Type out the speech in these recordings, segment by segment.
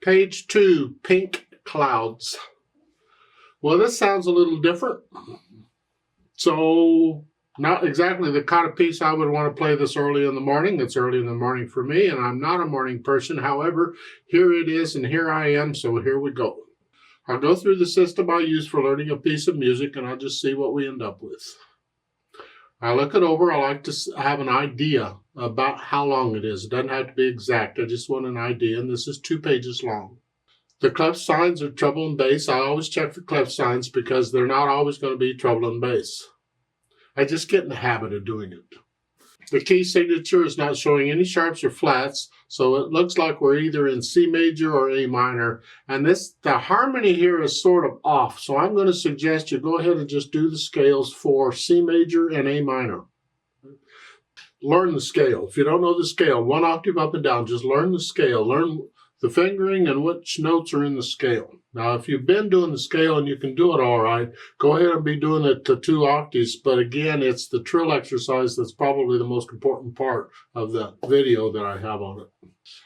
Page 2, Pink Clouds. Well, this sounds a little different. So, not exactly the kind of piece I would want to play this early in the morning. It's early in the morning for me, and I'm not a morning person. However, here it is, and here I am, so here we go. I'll go through the system I use for learning a piece of music, and I'll just see what we end up with. I look it over. I like to have an idea about how long it is. It doesn't have to be exact. I just want an idea, and this is 2 pages long. The clef signs are treble and bass. I always check the clef signs because they're not always going to be treble and bass. I just get in the habit of doing it. The key signature is not showing any sharps or flats, so it looks like we're either in C major or A minor. And the harmony here is sort of off, so I'm going to suggest you go ahead and just do the scales for C major and A minor. Learn the scale. If you don't know the scale, 1 octave up and down, just learn the scale. Learn the fingering and which notes are in the scale. Now, if you've been doing the scale and you can do it all right, go ahead and be doing it to 2 octaves. But again, it's the trill exercise that's probably the most important part of the video that I have on it.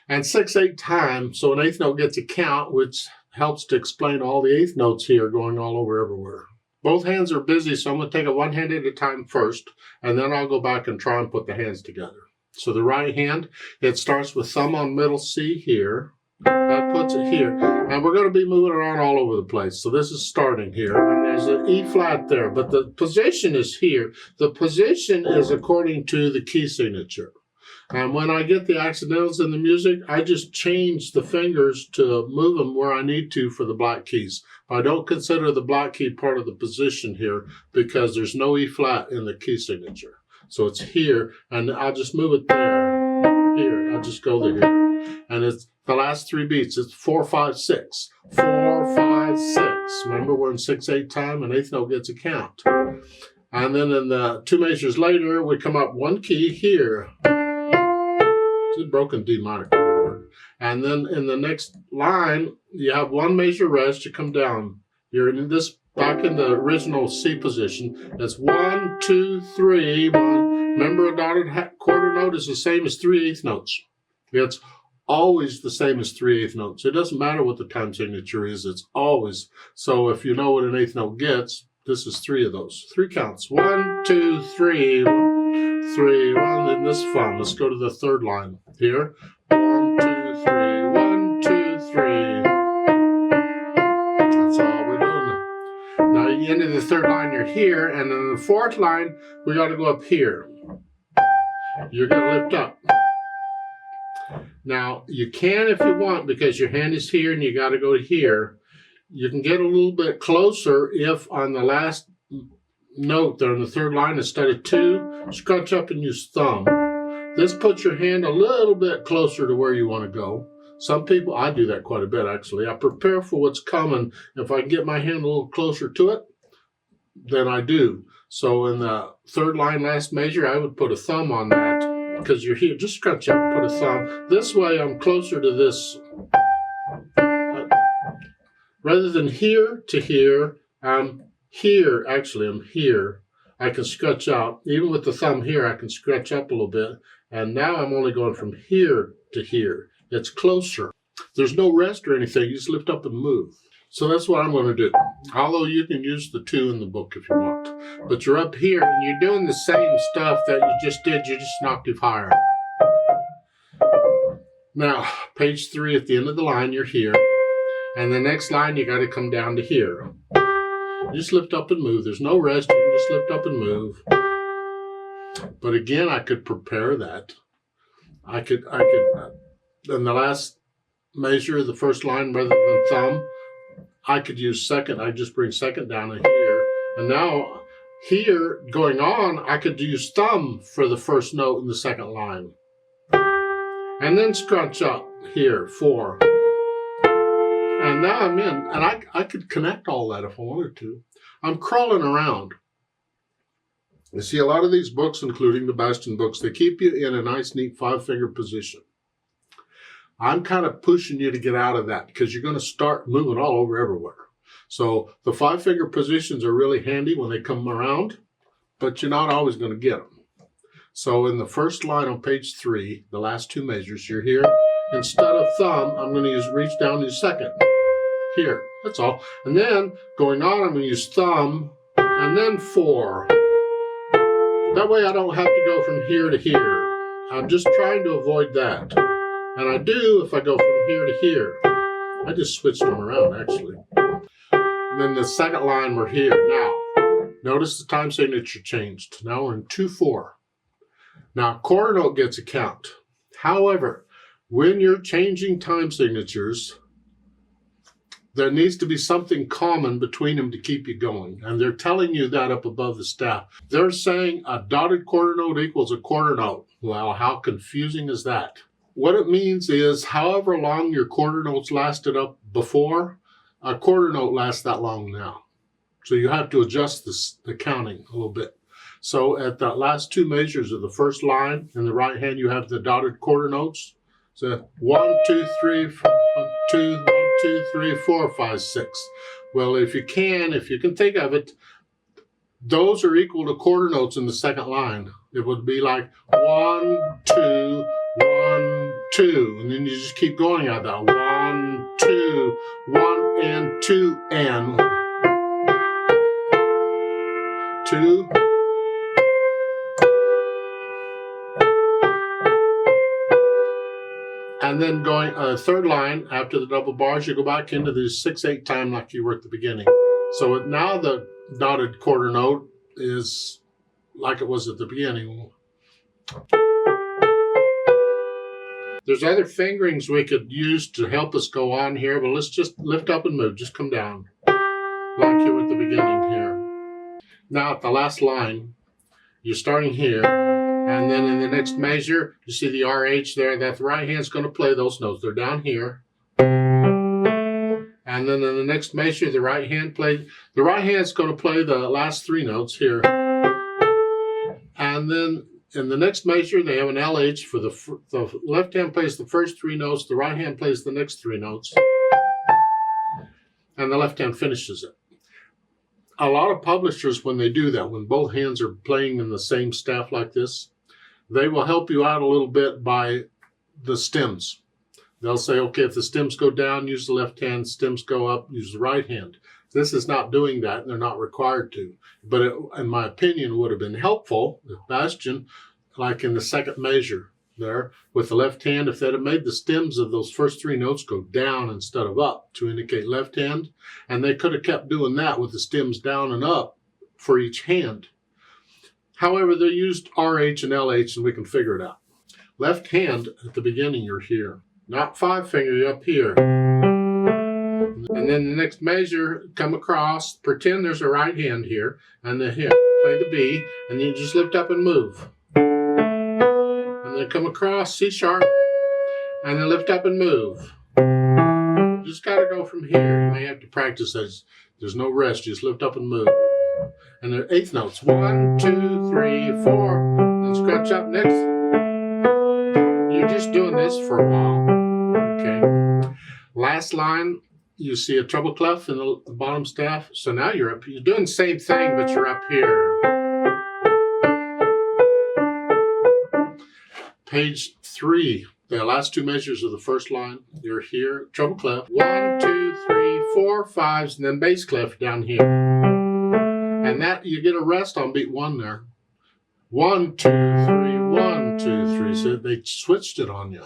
And 6/8 time, so an eighth note gets a count, which helps to explain all the eighth notes here going all over everywhere. Both hands are busy, so I'm going to take it one hand at a time first, and then I'll go back and try and put the hands together. So the right hand, it starts with thumb on middle C here. That puts it here. And we're going to be moving around all over the place. So this is starting here. And there's an E flat there. But the position is here. The position is according to the key signature. And when I get the accidentals in the music, I just change the fingers to move them where I need to for the black keys. I don't consider the black key part of the position here because there's no E flat in the key signature. So it's here. And I'll just move it there. Here. I'll just go there. And it's the last 3 beats. It's 4, 5, 6. 4, 5, 6. Remember, we're in 6/8 time, and eighth note gets a count. And then in the 2 measures later, we come up 1 key here. It's a broken D minor chord. And then in the next line, you have 1 measure rest. You come down. You're in this back in the original C position. That's 1, 2, 3. 1. Remember, a dotted quarter note is the same as 3 eighth notes. It's always the same as 3 eighth notes. It doesn't matter what the time signature is. It's always. So if you know what an eighth note gets, this is 3 of those. 3 counts. 1, 2, 3, 1, 3, 1. And this is fun. Let's go to the 3rd line here. 1, 2, 3, 1, 2, 3. That's all we're doing. Now, at the end of the 3rd line, you're here. And then the 4th line, we got to go up here. You're going to lift up. Now, you can if you want, because your hand is here and you got to go to here. You can get a little bit closer if on the last note there on the 3rd line, instead of 2, scrunch up and use thumb. This puts your hand a little bit closer to where you want to go. Some people, I do that quite a bit actually. I prepare for what's coming. If I can get my hand a little closer to it, then I do. So in the 3rd line, last measure, I would put a thumb on that. Because you're here, just scratch up and put a thumb. This way I'm closer to this. Rather than here to here, I'm here. Actually, I'm here. I can stretch out. Even with the thumb here, I can stretch up a little bit. And now I'm only going from here to here. It's closer. There's no rest or anything. You just lift up and move. So that's what I'm going to do. Although you can use the 2 in the book if you want. But you're up here and you're doing the same stuff that you just did. You're just an octave higher. Now, page 3 at the end of the line, you're here. And the next line, you got to come down to here. You just lift up and move. There's no rest. You can just lift up and move. But again, I could prepare that. I could, in the last measure of the 1st line, rather than thumb, I could use 2nd. I just bring 2nd down to here. And now here, going on, I could use thumb for the 1st note in the 2nd line. And then scrunch up here, 4. And now I'm in. And I could connect all that if I wanted to. I'm crawling around. You see, a lot of these books, including the Bastien books, they keep you in a nice, neat 5-finger position. I'm kind of pushing you to get out of that because you're going to start moving all over everywhere. So the 5-finger positions are really handy when they come around, but you're not always going to get them. So in the 1st line on page 3, the last 2 measures, you're here instead of thumb, I'm going to reach down to second. Here, that's all. And then going on, I'm going to use thumb and then 4. That way I don't have to go from here to here. I'm just trying to avoid that. And I do if I go from here to here. I just switched them around actually. And then the second line we're here. Now, notice the time signature changed. Now we're in 2/4. Now, quarter note gets a count. However, when you're changing time signatures, there needs to be something common between them to keep you going. And they're telling you that up above the staff. They're saying a dotted quarter note equals a quarter note. Well, how confusing is that? What it means is however long your quarter notes lasted up before, a quarter note lasts that long now. So you have to adjust the counting a little bit. So at the last 2 measures of the first line, in the right hand you have the dotted quarter notes. So 1, 2, 3, 4, 1, 2, 3, 4, 5, 6. Well, if you can think of it, those are equal to quarter notes in the second line. It would be like 1, 2, 1, 2, and then you just keep going at that. 1, 2, 1, and 2, and 2. And then going third line after the double bars, you go back into the 6/8 time like you were at the beginning. So now the dotted quarter note is like it was at the beginning. There's other fingerings we could use to help us go on here, but let's just lift up and move. Just come down like you were at the beginning here. Now at the last line, you're starting here. And then in the next measure, you see the RH there, that the right hand's going to play those notes. They're down here. And then in the next measure, the right hand's going to play the last 3 notes here. And then in the next measure, they have an LH for the left hand plays the first 3 notes, the right hand plays the next 3 notes, and the left hand finishes it. A lot of publishers, when they do that, when both hands are playing in the same staff like this, they will help you out a little bit by the stems. They'll say, okay, if the stems go down, use the left hand, stems go up, use the right hand. This is not doing that, and they're not required to. But it, in my opinion, would have been helpful if Bastien, like in the second measure there, with the left hand, if they'd have made the stems of those first 3 notes go down instead of up to indicate left hand, and they could have kept doing that with the stems down and up for each hand. However, they used RH and LH, and we can figure it out. Left hand, at the beginning, you're here. Not 5 finger, you're up here. And then the next measure, come across, pretend there's a right hand here, and then here, play the B, and then you just lift up and move. And then come across, C sharp, and then lift up and move. You just got to go from here. You may have to practice as there's no rest, just lift up and move. And the 8th notes, 1, 2, 3, 4, and scratch up next. You're just doing this for a while, okay? Last line, you see a treble clef in the bottom staff. So now you're up, you're doing the same thing, but you're up here. Page 3, the last 2 measures of the first line, you're here, treble clef, 1, 2, 3, 4, 5s, and then bass clef down here. And that, you get a rest on beat 1 there. 1, 2, 3, 1, 2, 3. So they switched it on you.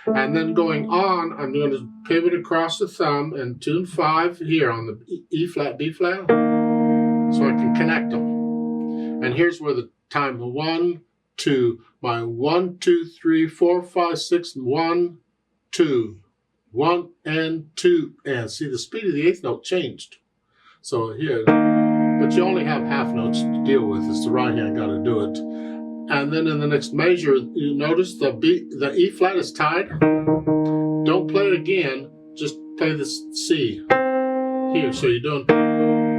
And then going on, I'm going to pivot across the thumb and tune 5 here on the E flat, B flat, so I can connect them. And here's where the time, 1, 2, my 1, 2, 3, 4, 5, 6, 1, 2, 1, and 2, and see the speed of the 8th note changed. So here, but you only have half notes to deal with. It's the right hand got to do it. And then in the next measure, you notice the E flat is tied. Don't play it again, just play the C here. So you're doing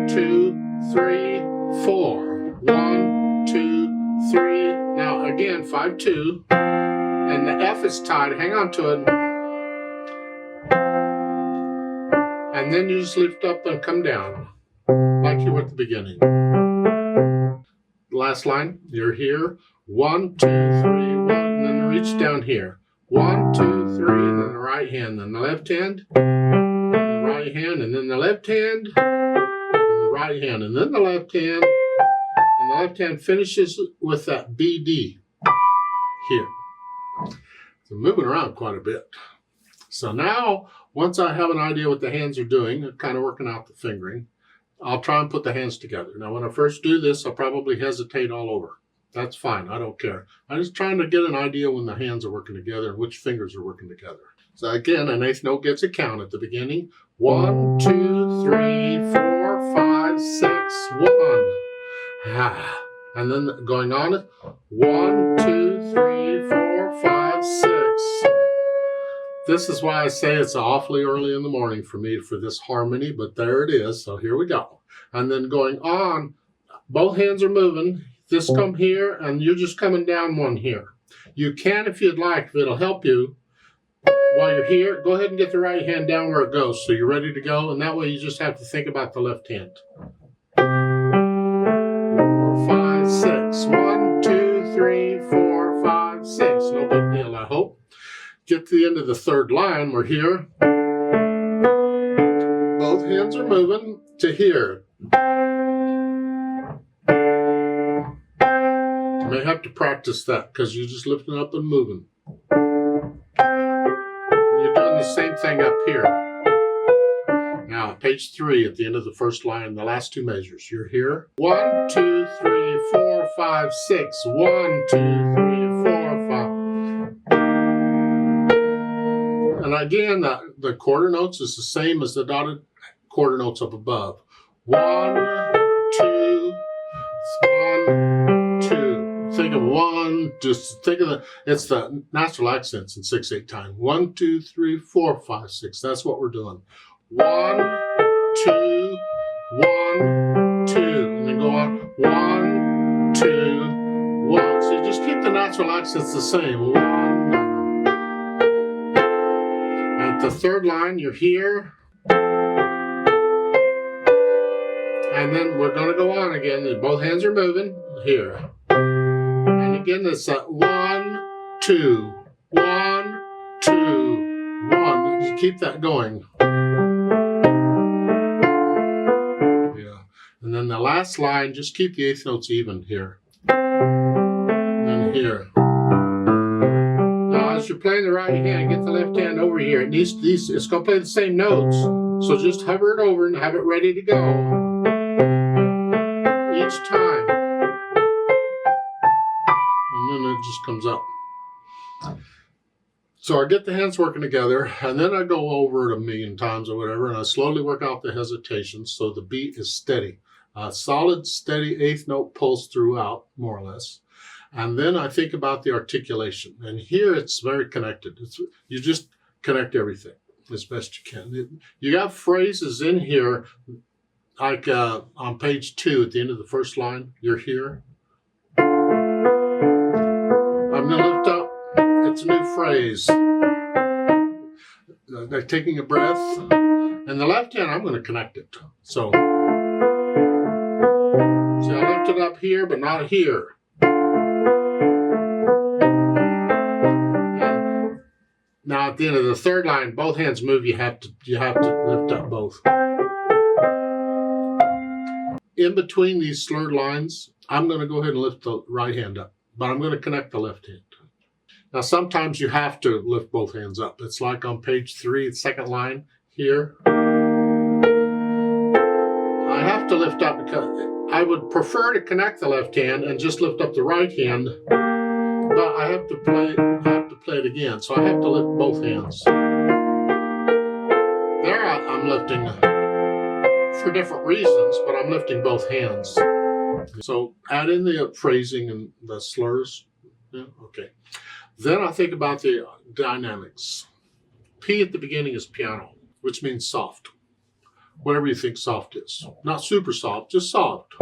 2, 3, 4. 1, 2, 3. Now again, 5, 2. And the F is tied. Hang on to it. And then you just lift up and come down like you were at the beginning. Last line, you're here. 1, 2, 3, 1, and then reach down here. 1, 2, 3, and then the right hand, then the left hand, the right hand, and then the left hand, and the right hand, and then the left hand, and the left hand finishes with that BD here. So moving around quite a bit. So now, once I have an idea what the hands are doing, I'm kind of working out the fingering, I'll try and put the hands together. Now, when I first do this, I'll probably hesitate all over. That's fine. I don't care. I'm just trying to get an idea when the hands are working together and which fingers are working together. So again, an eighth note gets a count at the beginning. 1, 2, 3, 4, 5, 6, 1. And then going on, 1, 2, 3, 4, 5, 6. This is why I say it's awfully early in the morning for me for this harmony, but there it is. So here we go. And then going on, both hands are moving. This come here, and you're just coming down one here. You can, if you'd like, if it'll help you, while you're here, go ahead and get the right hand down where it goes. So you're ready to go, and that way you just have to think about the left hand. 4, 5, 6. 1, 2, 3, 4, 5, 6. No big deal, I hope. Get to the end of the third line. We're here. Both hands are moving to here. You may have to practice that because you're just lifting up and moving. You're doing the same thing up here. Now, page 3 at the end of the first line, the last two measures. You're here. 1, 2, 3, 4, 5, 6. 1, 2, 3, 4, 5. And again, the quarter notes is the same as the dotted quarter notes up above. 1, 2, 1, 2. Think of 1, just think of it's the natural accents in 6/8 time. 1, 2, 3, 4, 5, 6. That's what we're doing. 1, 2, 1, 2. And then go on. 1, 2, 1. So you just keep the natural accents the same. 1. The third line, you're here, and then we're going to go on again. Both hands are moving here, and again it's 1, 2, 1, 2, 1. You keep that going. Yeah, and then the last line, just keep the eighth notes even here, and then here. As you're playing the right hand, get the left hand over here. It's going to play the same notes. So just hover it over and have it ready to go each time. And then it just comes up. So I get the hands working together, and then I go over it 1,000,000 times or whatever, and I slowly work out the hesitations so the beat is steady. Solid, steady eighth note pulse throughout, more or less. And then I think about the articulation. And here it's very connected. You just connect everything as best you can. You got phrases in here, like on page 2 at the end of the first line, you're here. I'm going to lift up. It's a new phrase. They're taking a breath. And the left hand, I'm going to connect it. So, see, I lift it up here, but not here. Now at the end of the third line, both hands move. You have to lift up both. In between these slurred lines, I'm going to go ahead and lift the right hand up, but I'm going to connect the left hand. Now sometimes you have to lift both hands up. It's like on page 3, the second line here. I have to lift up because I would prefer to connect the left hand and just lift up the right hand, but I have to play it again, so I have to lift both hands. There I'm lifting for different reasons, but I'm lifting both hands. So add in the phrasing and the slurs. Yeah, okay. Then I think about the dynamics. P at the beginning is piano, which means soft. Whatever you think soft is. Not super soft, just soft.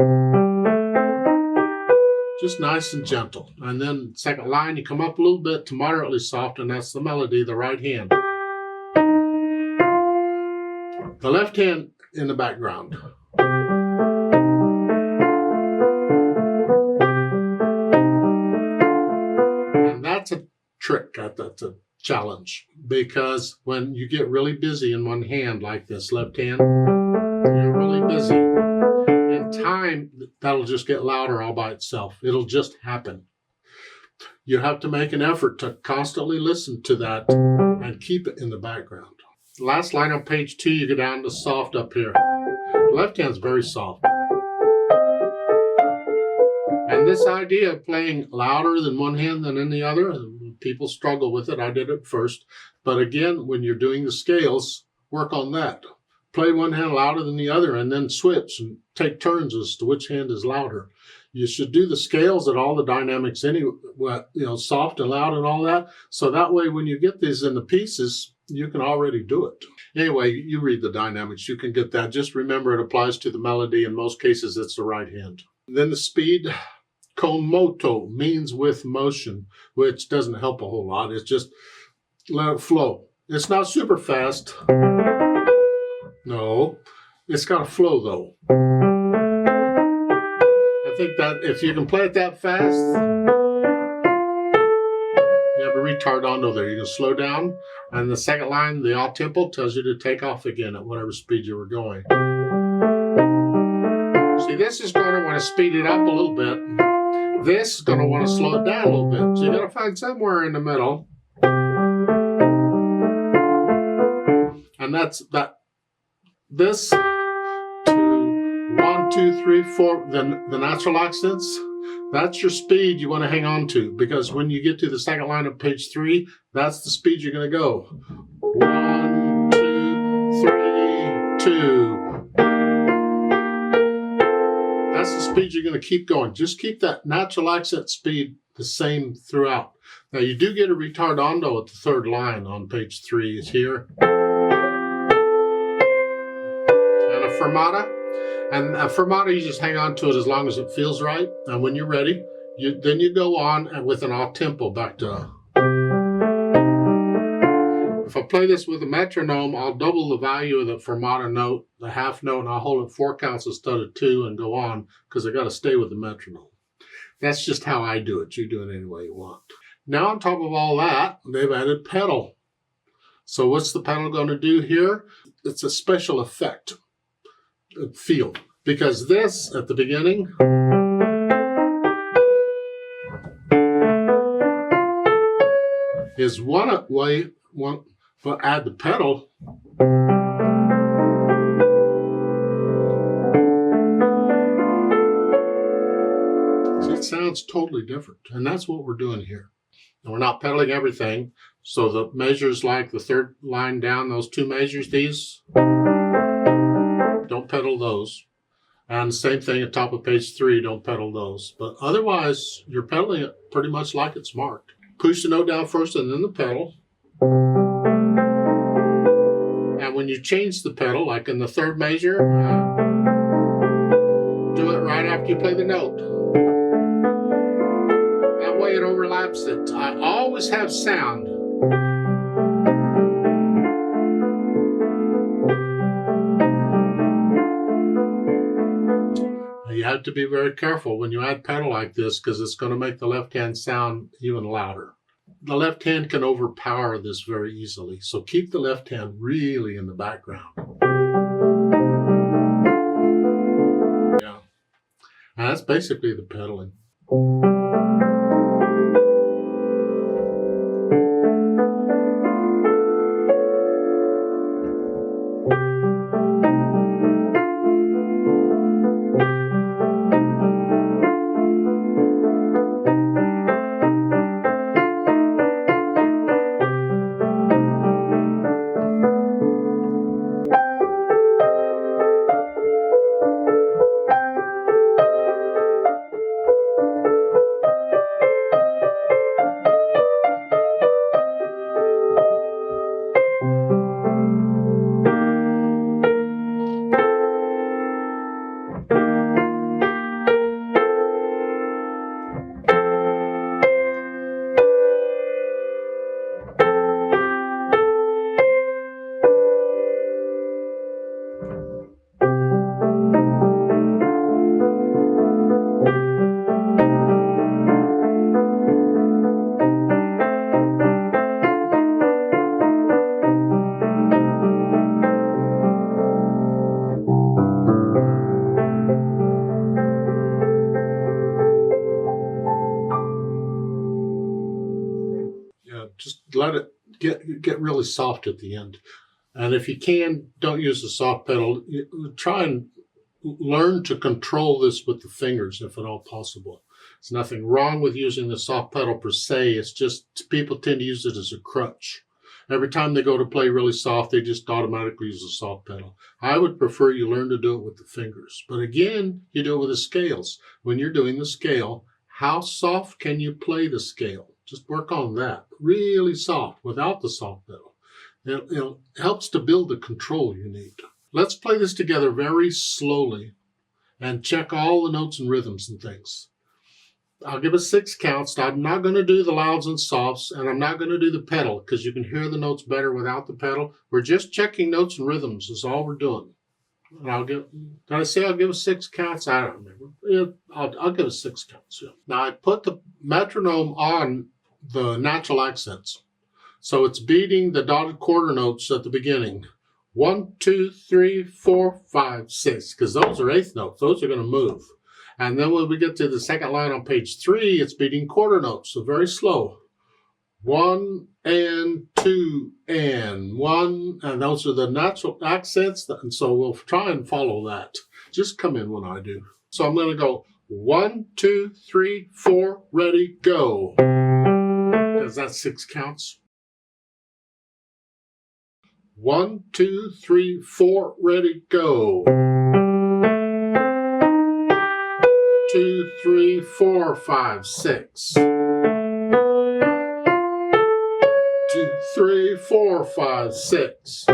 Just nice and gentle. And then second line, you come up a little bit to moderately soft, and that's the melody, the right hand. The left hand in the background. And that's a trick. That's a challenge, because when you get really busy in one hand like this, left hand, you're really busy. In time, that'll just get louder all by itself. It'll just happen. You have to make an effort to constantly listen to that and keep it in the background. Last line on page 2, you go down to soft up here. Left hand's very soft. And this idea of playing louder than one hand than in the other, people struggle with it. I did it first. But again, when you're doing the scales, work on that. Play one hand louder than the other and then switch and take turns as to which hand is louder. You should do the scales at all the dynamics anyway, soft and loud and all that. So that way when you get these in the pieces, you can already do it. Anyway, you read the dynamics. You can get that. Just remember it applies to the melody. In most cases, it's the right hand. Then the speed. Con moto means with motion, which doesn't help a whole lot. It's just let it flow. It's not super fast. No, it's got to flow though. I think that if you can play it that fast, you have a retardando there. You can slow down, and the second line, the alt tempo, tells you to take off again at whatever speed you were going. See, this is going to want to speed it up a little bit. This is going to want to slow it down a little bit. So you got to find somewhere in the middle. And that's that. This to 1, 2, 3, 4, then the natural accents. That's your speed you want to hang on to, because when you get to the second line of page 3, that's the speed you're going to go. 1, 2, 3, 2. That's the speed you're going to keep going. Just keep that natural accent speed the same throughout. Now you do get a retardando at the third line on page 3 is here. And a fermata. And a fermata, you just hang on to it as long as it feels right. And when you're ready, then you go on with an alt tempo back to. If I play this with a metronome, I'll double the value of the fermata note, the half note, and I'll hold it 4 counts instead of 2 and go on, because I got to stay with the metronome. That's just how I do it. You do it any way you want. Now on top of all that, they've added pedal. So what's the pedal going to do here? It's a special effect, feel, because this at the beginning is one way. But add the pedal, so it sounds totally different. And that's what we're doing here. And we're not pedaling everything. So the measures like the third line down, those 2 measures, these, don't pedal those. And the same thing at top of page 3, don't pedal those. But otherwise, you're pedaling it pretty much like it's marked. Push the note down first and then the pedal. And when you change the pedal, like in the third measure, do it right after you play the note. That way it overlaps it. I always have sound. You have to be very careful when you add pedal like this, because it's going to make the left hand sound even louder. The left hand can overpower this very easily, so keep the left hand really in the background. Yeah, and that's basically the pedaling. let it get really soft at the end. And if you can, don't use the soft pedal. Try and learn to control this with the fingers if at all possible. There's nothing wrong with using the soft pedal per se. It's just people tend to use it as a crutch. Every time they go to play really soft, they just automatically use the soft pedal. I would prefer you learn to do it with the fingers. But again, you do it with the scales. When you're doing the scale, how soft can you play the scale? Just work on that. Really soft without the soft pedal. It helps to build the control you need. Let's play this together very slowly and check all the notes and rhythms and things. I'll give us 6 counts. I'm not going to do the louds and softs, and I'm not going to do the pedal because you can hear the notes better without the pedal. We're just checking notes and rhythms is all we're doing. And did I say I'll give us 6 counts? I don't remember. I'll give us 6 counts. Yeah. Now I put the metronome on the natural accents. So it's beating the dotted quarter notes at the beginning. 1, 2, 3, 4, 5, 6, because those are eighth notes. Those are going to move. And then when we get to the second line on page 3, it's beating quarter notes, so very slow. 1 and 2 and 1, and those are the natural accents, and so we'll try and follow that. Just come in when I do. So I'm going to go 1, 2, 3, 4, ready, go. Because that's 6 counts. 1, 2, 3, 4, ready, go. 2, 3, 4, 5, 6. 2, 3, 4, 5, 6.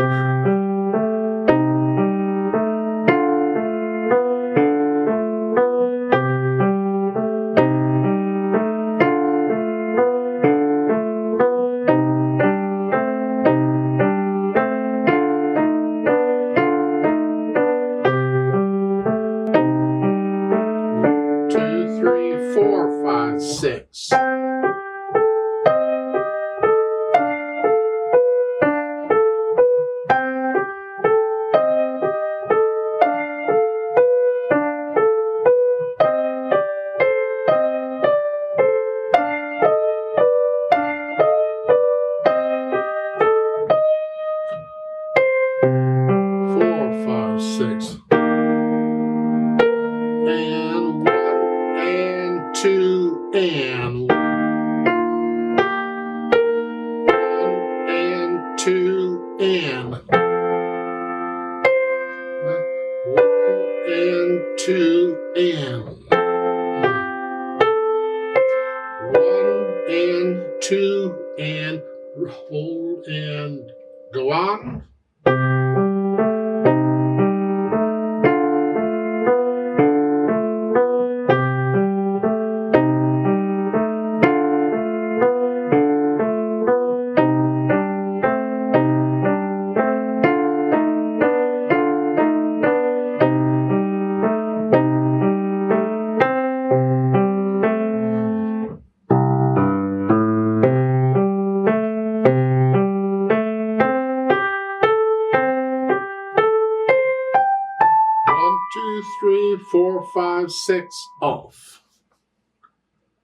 4, 5, 6. 4, 5, 6. And 1 and 2 and 1 and 2 and 1 and 2 and 1 and 2 and hold and go on. Two, 3, 4, 5, 6, off.